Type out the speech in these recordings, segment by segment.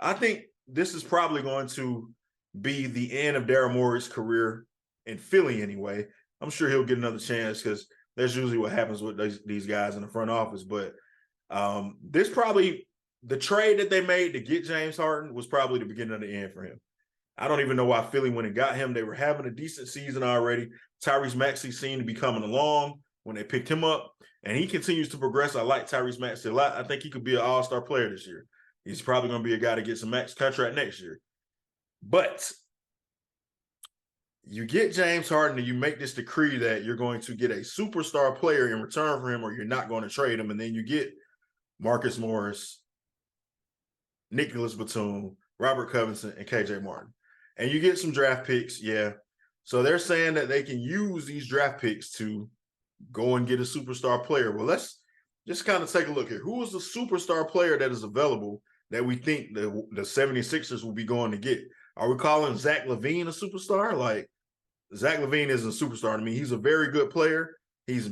I think this is probably going to be the end of Daryl Morey's career in Philly anyway. I'm sure he'll get another chance because that's usually what happens with these guys in the front office. But this probably the trade that they made to get James Harden was probably the beginning of the end for him. I don't even know why Philly went and got him. They were having a decent season already. Tyrese Maxey seemed to be coming along when they picked him up, and he continues to progress. I like Tyrese Maxey a lot. I think he could be an all-star player this year. He's probably going to be a guy to get some max contract next year. But you get James Harden and you make this decree that you're going to get a superstar player in return for him, or you're not going to trade him. And then you get Marcus Morris, Nicholas Batum, Robert Covington, and KJ Martin. And you get some draft picks, yeah. So they're saying that they can use these draft picks to go and get a superstar player. Well, let's just kind of take a look here. Who is the superstar player that is available that we think the 76ers will be going to get? Are we calling Zach LaVine a superstar? Like, Zach LaVine isn't a superstar to me. He's a very good player. He's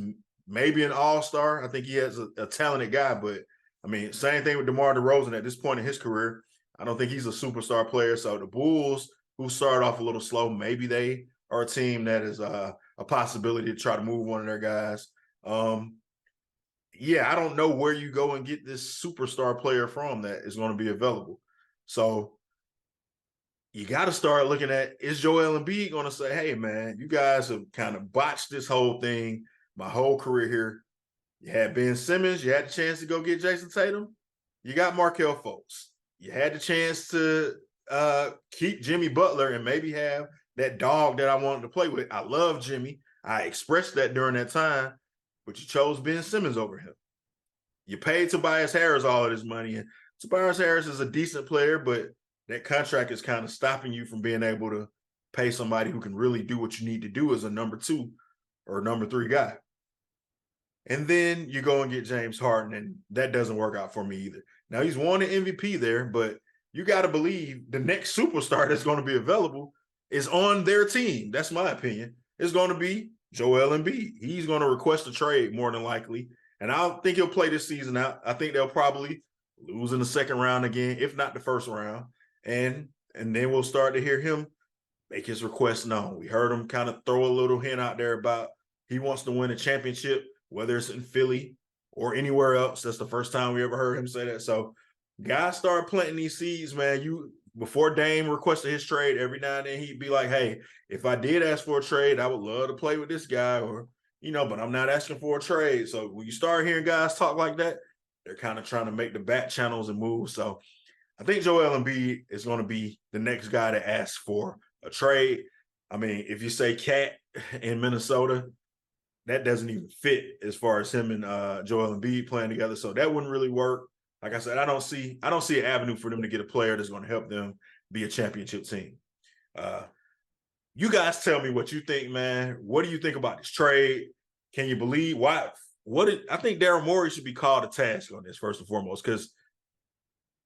maybe an all-star. I think he has a talented guy, but I mean, same thing with DeMar DeRozan at this point in his career. I don't think he's a superstar player. So the Bulls, who started off a little slow, maybe they are a team that is a possibility to try to move one of their guys. Yeah, I don't know where you go and get this superstar player from that is going to be available. So you got to start looking at, is Joel Embiid going to say, hey, man, you guys have kind of botched this whole thing my whole career here. You had Ben Simmons. You had the chance to go get Jason Tatum. You got Markelle Fultz. You had the chance to keep Jimmy Butler and maybe have that dog that I wanted to play with. I love Jimmy. I expressed that during that time, but you chose Ben Simmons over him. You paid Tobias Harris all of this money, and Tobias Harris is a decent player, but that contract is kind of stopping you from being able to pay somebody who can really do what you need to do as a number 2 or number 3 guy. And then you go and get James Harden, and that doesn't work out for me either. Now, he's won an MVP there, but you got to believe the next superstar that's going to be available is on their team. That's my opinion. It's going to be Joel Embiid. He's going to request a trade more than likely, and I don't think he'll play this season out. I think they'll probably lose in the second round again, if not the first round. And then we'll start to hear him make his request known. We heard him kind of throw a little hint out there about he wants to win a championship, whether it's in Philly or anywhere else. That's the first time we ever heard him say that. So guys start planting these seeds, man. Before Dame requested his trade, every now and then he'd be like, hey, if I did ask for a trade, I would love to play with this guy, or, but I'm not asking for a trade. So when you start hearing guys talk like that, they're kind of trying to make the back channels and move. So I think Joel Embiid is going to be the next guy to ask for a trade. I mean, if you say Cat in Minnesota, that doesn't even fit as far as him and Joel Embiid playing together. So that wouldn't really work. Like I said, I don't see an avenue for them to get a player that's going to help them be a championship team. You guys tell me what you think, man. What do you think about this trade? Can you believe I think Daryl Morey should be called to task on this first and foremost, because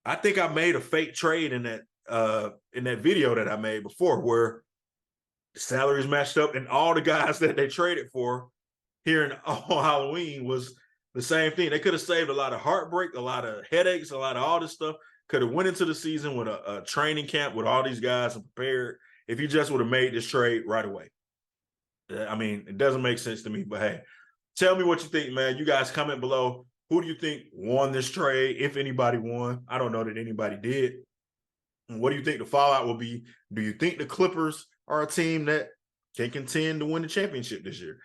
I think I made a fake trade in that video that I made before where the salaries matched up and all the guys that they traded for here on Halloween was the same thing. They could have saved a lot of heartbreak, a lot of headaches, a lot of all this stuff. Could have went into the season with a training camp with all these guys and prepared if you just would have made this trade right away. I mean, it doesn't make sense to me, but hey, tell me what you think, man. You guys comment below. Who do you think won this trade, if anybody won? I don't know that anybody did. And what do you think the fallout will be? Do you think the Clippers are a team that can contend to win the championship this year?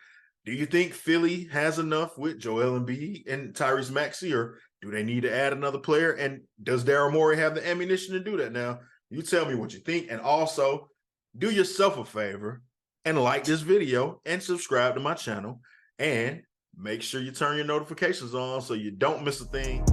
Do you think Philly has enough with Joel Embiid and Tyrese Maxey, or do they need to add another player? And does Daryl Morey have the ammunition to do that? Now, you tell me what you think. And also, do yourself a favor and like this video and subscribe to my channel. And make sure you turn your notifications on so you don't miss a thing.